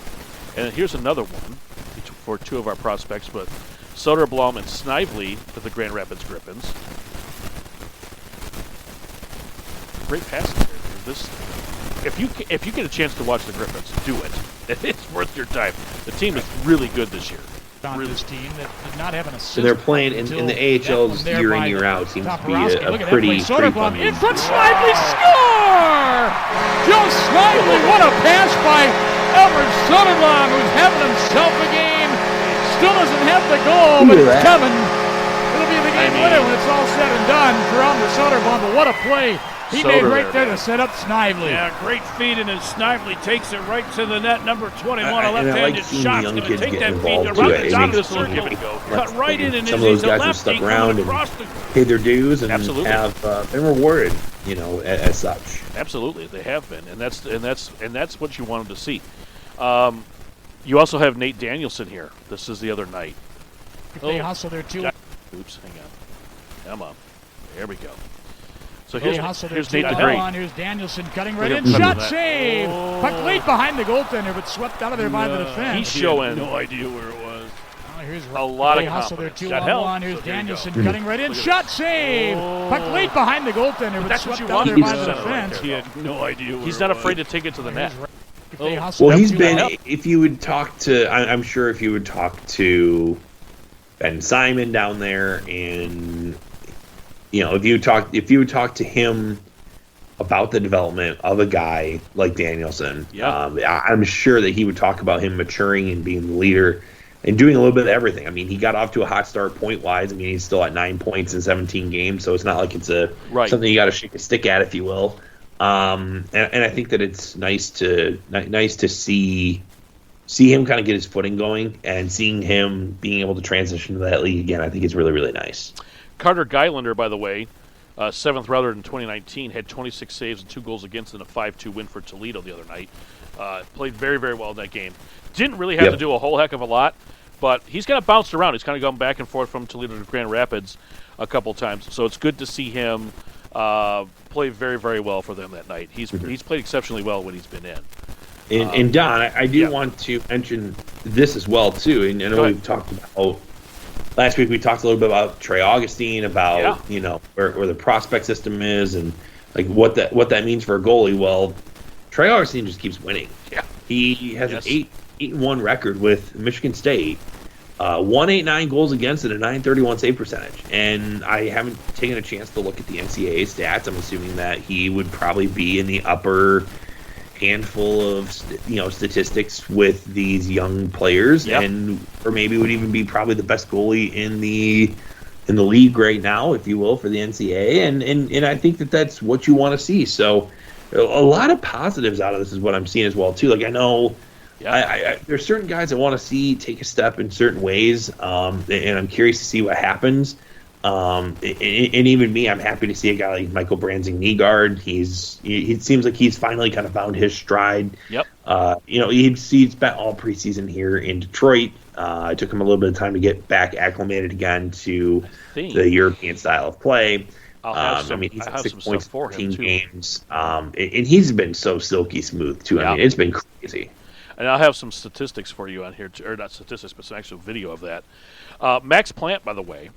And here's another one for two of our prospects, but Soderblom and Snively for the Grand Rapids Griffins. Great passing here. If you get a chance to watch the Griffins, do it. It's worth your time. The team is really good this year. On this team that did not have an assist. So they're playing in the AHL's year in, year out seems to be a pretty Soderblom fun. in front, Snively score! Joe Snively, what a pass by Albert Soderblom, who's having himself a game. Still doesn't have the goal, but it's coming. It'll be the game winner when it's all said and done for Albert Soderblom. But what a play he made right there to set up Snively. Yeah, great feed, and then Snively takes it right to the net. Number 21, a And I left-handed like seeing shot's young going to kids take get that feed involved, around too. the It top of the makes circle. give it a go. Cut right in, and Some of those he's a guys who lefty stuck coming around and across the paid their dues and Absolutely. have been rewarded, as such. Absolutely, they have been, and that's what you wanted to see. You also have Nate Danielson here. This is the other night. They hustle there too. Oops, hang on. Come on. There we go. So They here's hustle there Nate too. the Great. Here's Danielson cutting right Look in. at him Shot cutting that. save. Puck late behind the goaltender, but swept out of there by the defense. He's showing no idea where it was. Here's a lot they of hustle there confidence. 2 Got on help. 1. Here's So there you Danielson go. cutting right in. Look at Shot save. Puck late behind the goaltender, but that's what swept you out want of there by in the the center right defense. He had no idea where He's it not was. afraid to take it to the net. They hustle Well, there he's too. been. If you would talk to, I'm sure if you would talk to Ben Simon down there, and if you would talk to him about the development of a guy like Danielson, I'm sure that he would talk about him maturing and being the leader and doing a little bit of everything. I mean, he got off to a hot start point wise. I mean, he's still at 9 points in 17 games, so it's not like it's something you got to shake a stick at, if you will. And I think that it's nice to see him kind of get his footing going, and seeing him being able to transition to that league again. I think it's really, really nice. Carter Geilander, by the way, 7th rounder in 2019, had 26 saves and 2 goals against in a 5-2 win for Toledo the other night. Played very, very well in that game. Didn't really have to do a whole heck of a lot, but he's kind of bounced around. He's kind of gone back and forth from Toledo to Grand Rapids a couple times. So it's good to see him play very, very well for them that night. He's played exceptionally well when he's been in. And Don, I do want to mention this as well too. And I know we've talked about last week. We talked a little bit about Trey Augustine, about where the prospect system is, and like what that means for a goalie. Well, Trey Augustine just keeps winning. Yeah, he has an 8-1 record with Michigan State. 189 goals against and a 931 save percentage. And I haven't taken a chance to look at the NCAA stats. I'm assuming that he would probably be in the upper handful of statistics with these young players, or maybe would even be probably the best goalie in the league right now, if you will, for the NCAA. And I think that that's what you want to see. So a lot of positives out of this is what I'm seeing as well too. Like I know. There's certain guys I want to see take a step in certain ways, and I'm curious to see what happens. And even me, I'm happy to see a guy like Michael Branzing Nygaard. It seems like he's finally kind of found his stride. Yep. He'd spent all preseason here in Detroit. It took him a little bit of time to get back acclimated again to the European style of play. He's had 6 points, 14 games, and he's been so silky smooth too. Yeah. It's been crazy. And I'll have some statistics for you on here, or not statistics, but some actual video of that. Max Plant, by the way,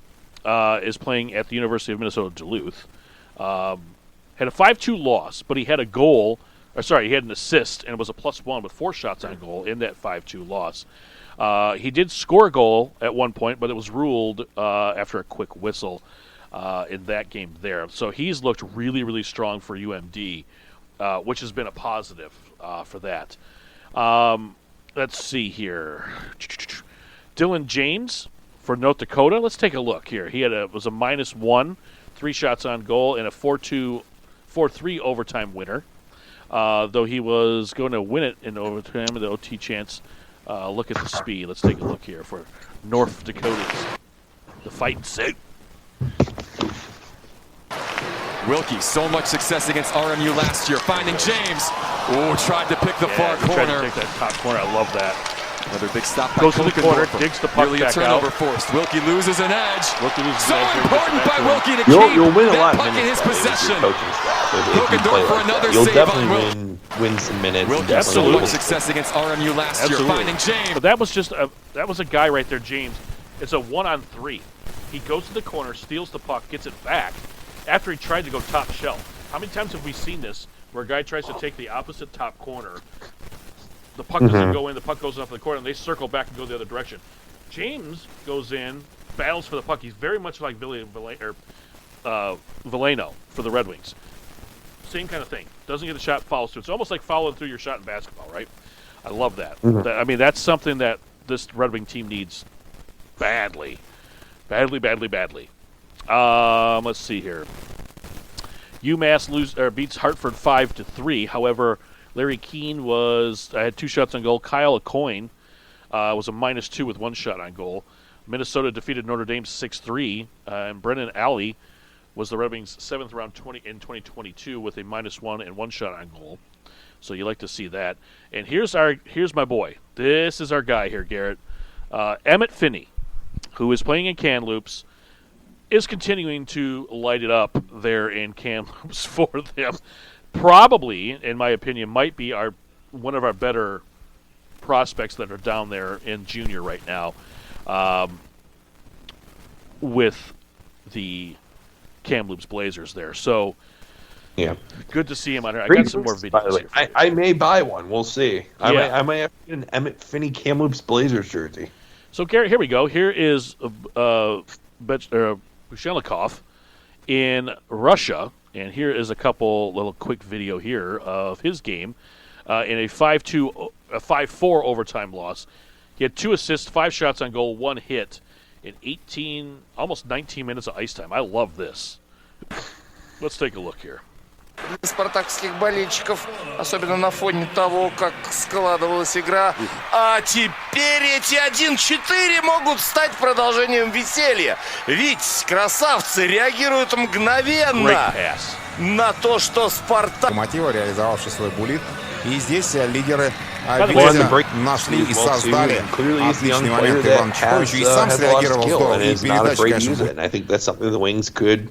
is playing at the University of Minnesota Duluth. Had a 5-2 loss, but he had a goal. He had an assist, and it was a +1 with 4 shots on goal in that 5-2 loss. He did score a goal at one point, but it was ruled after a quick whistle in that game there. So he's looked really, really strong for UMD, which has been a positive for that. Let's see here. Dylan James for North Dakota. Let's take a look here. He was a -1, 3 shots on goal, and a 4-3 overtime winner. Though he was going to win it in overtime with the OT chance. Look at the speed. Let's take a look here for North Dakotas. The Fighting Sioux. Wilkie, so much success against RMU last year. Finding James. Oh, tried to pick the far corner. Tried to take that top corner. I love that. Another big stop by Goes to the corner, digs the puck Nearly back a turnover out. forced. Wilkie loses an edge. So important by Wilkie to keep You'll win a lot that of puck in his minutes possession. If for another you'll save definitely on win some minutes. Wilkie, so much success against RMU last year. Finding James. But that was a guy right there, James. It's a 1-on-3. He goes to the corner, steals the puck, gets it back after he tried to go top shelf. How many times have we seen this where a guy tries to take the opposite top corner? The puck doesn't go in, the puck goes off the corner, and they circle back and go the other direction. James goes in, battles for the puck. He's very much like Veleno for the Red Wings. Same kind of thing. Doesn't get the shot, follows through. It's almost like following through your shot in basketball, right? I love that. That's something that this Red Wing team needs badly. Badly. Let's see here. UMass beats Hartford 5-3. However, Larry Keane had 2 shots on goal. Kyle Aucoin was a -2 with 1 shot on goal. Minnesota defeated Notre Dame 6-3. And Brennan Alley was the Red Wings' 7th round in 2022 with a -1 and 1 shot on goal. So you like to see that. And here's my boy. This is our guy here, Garrett. Emmett Finney, who is playing in Kamloops, is continuing to light it up there in Kamloops for them. Probably, in my opinion, might be one of our better prospects that are down there in junior right now with the Kamloops Blazers there. So, yeah, good to see him on here. I got some more videos here. I may buy one. We'll see. Yeah. I might have to get an Emmett Finney Kamloops Blazers jersey. So, Garrett, here we go. Here is Bushelikov in Russia, and here is a little quick video here of his game in a 5-4 overtime loss. He had 2 assists, 5 shots on goal, 1 hit in almost 19 minutes of ice time. I love this. Let's take a look here. Спартаковских болельщиков, особенно на фоне того, как складывалась игра. А теперь эти 1-4 могут стать продолжением веселья. Ведь красавцы реагируют мгновенно на то, что Спартак... Мотива, реализовавший свой буллит. И здесь лидеры видя, нашли и создали отличный момент Ивана Чеховича. И сам среагировал здорово. И передача, конечно... I think that's something the Wings could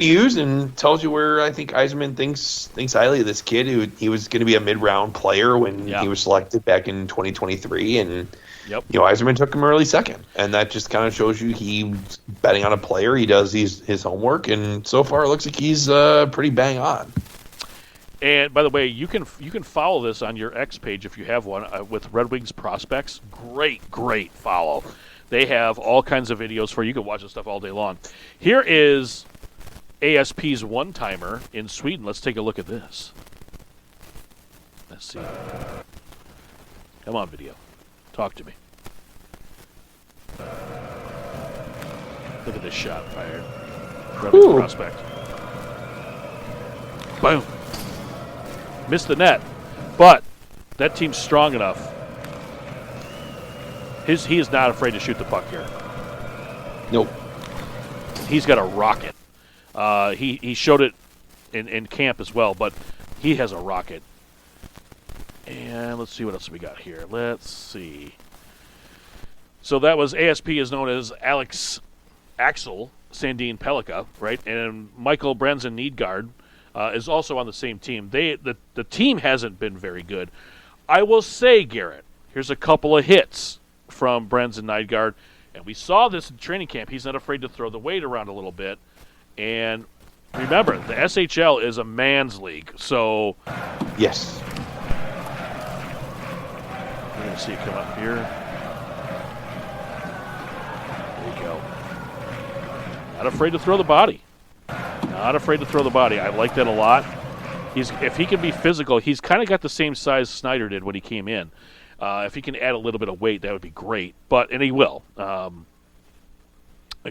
use, and tells you where I think Yzerman thinks highly of this kid. He was going to be a mid-round player when he was selected back in 2023, and Yzerman took him early second, and that just kind of shows you he's betting on a player. He does his homework, and so far it looks like he's pretty bang on. And by the way, you can follow this on your X page if you have one with Red Wings prospects. Great follow. They have all kinds of videos for you. You can watch this stuff all day long. Here is ASP's one-timer in Sweden. Let's take a look at this. Let's see. Come on, video. Talk to me. Look at this shot fired. Red Wings prospect. Boom. Missed the net. But that team's strong enough. He is not afraid to shoot the puck here. Nope. he's got a rocket. He showed it in camp as well, but he has a rocket. And let's see what else we got here. Let's see. So that was ASP is known as Axel Sandin Pelika, right? And Michael Branson Needgard is also on the same team. The team hasn't been very good. I will say, Garrett, here's a couple of hits from Branson Neidgard. And we saw this in training camp. He's not afraid to throw the weight around a little bit. And remember, the SHL is a man's league. So, yes. We're going to see it come up here. There you go. Not afraid to throw the body. Not afraid to throw the body. I like that a lot. If he can be physical, he's kind of got the same size Snyder did when he came in. If he can add a little bit of weight, that would be great. And he will.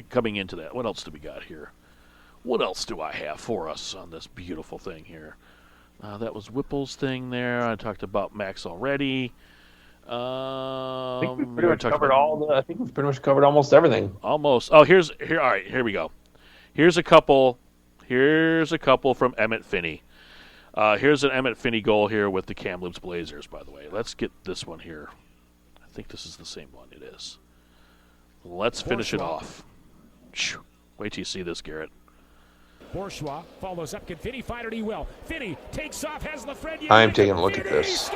Coming into that, what else do we got here? What else do I have for us on this beautiful thing here? That was Whipple's thing there. I talked about Max already. I think we've pretty much covered I think we've pretty much covered almost everything. Almost. Oh, here. All right, here we go. Here's a couple from Emmett Finney. Here's an Emmett Finney goal here with the Kamloops Blazers, by the way. Let's get this one here. I think this is the same one. It is. Let's finish it off. Wait till you see this, Garrett. Bourgeois follows up. Can Finney find it? He will. Finney takes off, has Lafreniere. I am taking a look at this.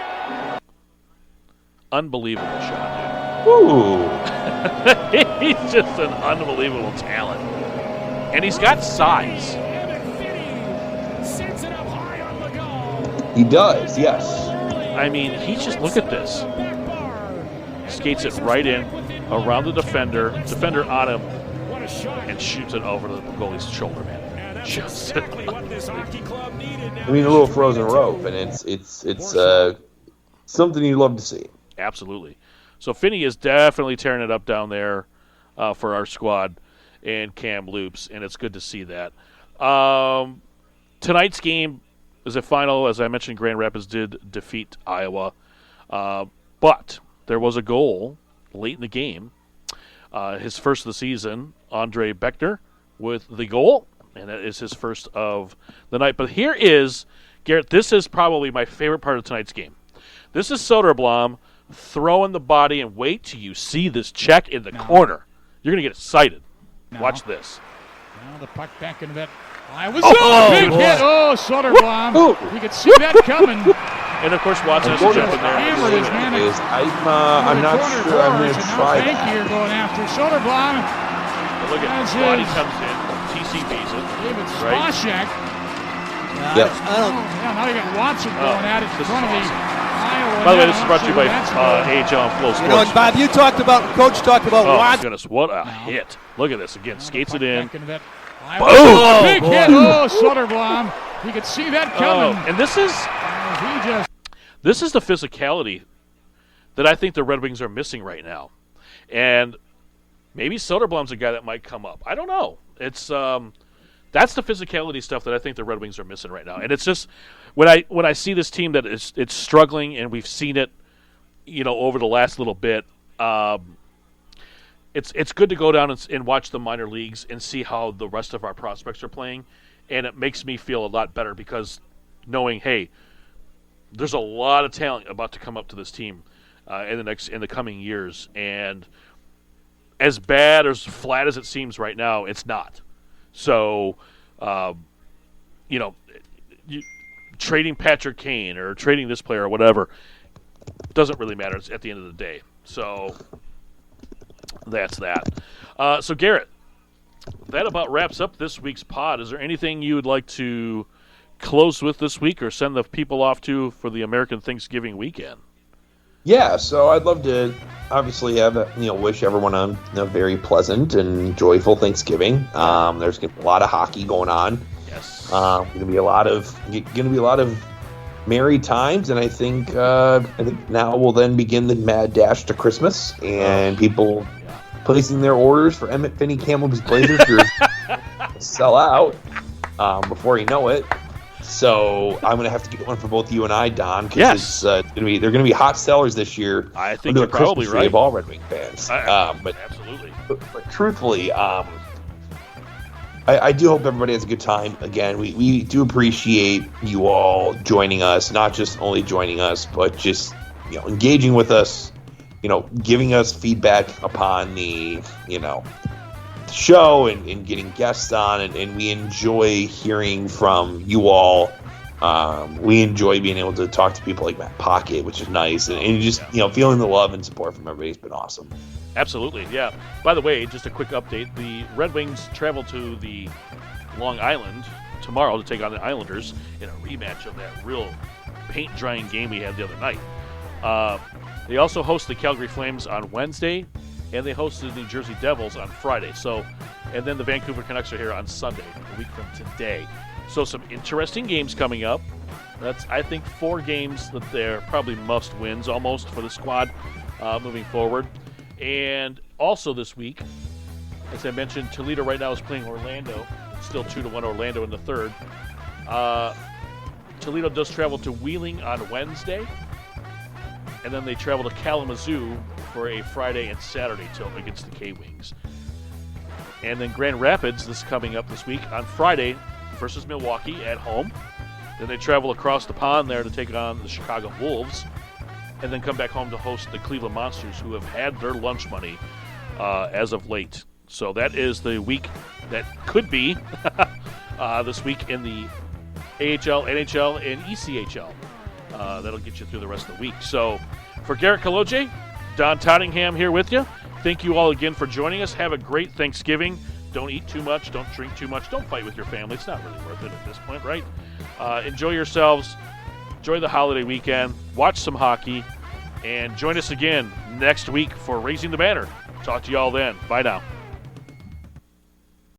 Unbelievable shot, dude. Ooh. He's just an unbelievable talent. And he's got size. He does, yes. I mean, he just, look at this. Skates it right in, around the defender on him, and shoots it over the goalie's shoulder, man. Just I mean, a little frozen rope, and it's something you love to see. Absolutely. So Finney is definitely tearing it up down there for our squad and Kamloops, and it's good to see that. Tonight's game is a final. As I mentioned, Grand Rapids did defeat Iowa, but there was a goal late in the game. His first of the season, Andre Beckner with the goal, and that is his first of the night. But here is, Garrett, this is probably my favorite part of tonight's game. This is Soderblom throwing the body, and wait till you see this check in the corner. You're going to get excited. Watch this. Now the puck back into that. I was big hit. Oh, Soderblom. You could see that coming. And of course, Watson has to jump in there. I'm not sure. I'm going to try. Thank you. Going after Soderblom. Look at his body comes in. TCB's it. David Spacek. Yep. Now you got Watson going at it in front of the Iowa. By the way, this is brought to you by AHL and Flow Sports. You know, and Bob, Coach talked about Watson. Oh, goodness, what a hit. Look at this again. Skates it in. Boom! Big hit. Oh, Soderblom. You could see that coming. And this is the physicality that I think the Red Wings are missing right now. And maybe Soderblom's a guy that might come up. I don't know. It's that's the physicality stuff that I think the Red Wings are missing right now. And it's just when I see this team that it's struggling, and we've seen it, over the last little bit. It's good to go down and watch the minor leagues and see how the rest of our prospects are playing, and it makes me feel a lot better because knowing, hey, there's a lot of talent about to come up to this team in the coming years, and as bad or as flat as it seems right now, it's not. So, trading Patrick Kane or trading this player or whatever doesn't really matter at the end of the day. So that's that. So Garrett, that about wraps up this week's pod. Is there anything you would like to close with this week or send the people off to for the American Thanksgiving weekend? Yeah, so I'd love to obviously wish everyone a very pleasant and joyful Thanksgiving. There's going to be a lot of hockey going on. Yes. Going to be a lot of merry times, and I think now will then begin the mad dash to Christmas, and people placing their orders for Emmett Finney Kamloops Blazers to sell out before you know it. So I'm going to have to get one for both you and I, Don, because they're going to be hot sellers this year. I think you're probably right. Of all Red Wing fans. Absolutely. But truthfully, I do hope everybody has a good time. Again, we do appreciate you all joining us, not just only joining us, but just engaging with us, giving us feedback upon the show and getting guests on, and we enjoy hearing from you all. We enjoy being able to talk to people like Matt Pocket, which is nice, and just feeling the love and support from everybody has been awesome. Absolutely, yeah. By the way, just a quick update: the Red Wings travel to the Long Island tomorrow to take on the Islanders in a rematch of that real paint-drying game we had the other night. They also host the Calgary Flames on Wednesday, and they host the New Jersey Devils on Friday. And then the Vancouver Canucks are here on Sunday, a week from today. So some interesting games coming up. That's, I think, 4 games that they're probably must-wins almost for the squad moving forward. And also this week, as I mentioned, Toledo right now is playing Orlando. It's still 2-1 Orlando in the third. Toledo does travel to Wheeling on Wednesday. And then they travel to Kalamazoo for a Friday and Saturday tilt against the K-Wings. And then Grand Rapids, this coming up this week, on Friday versus Milwaukee at home. Then they travel across the pond there to take on the Chicago Wolves. And then come back home to host the Cleveland Monsters, who have had their lunch money as of late. So that is the week that could be this week in the AHL, NHL, and ECHL. That'll get you through the rest of the week. So for Garrett Kaloje, Don Tottingham here with you. Thank you all again for joining us. Have a great Thanksgiving. Don't eat too much. Don't drink too much. Don't fight with your family. It's not really worth it at this point, right? Enjoy yourselves. Enjoy the holiday weekend. Watch some hockey. And join us again next week for Raising the Banner. Talk to you all then. Bye now.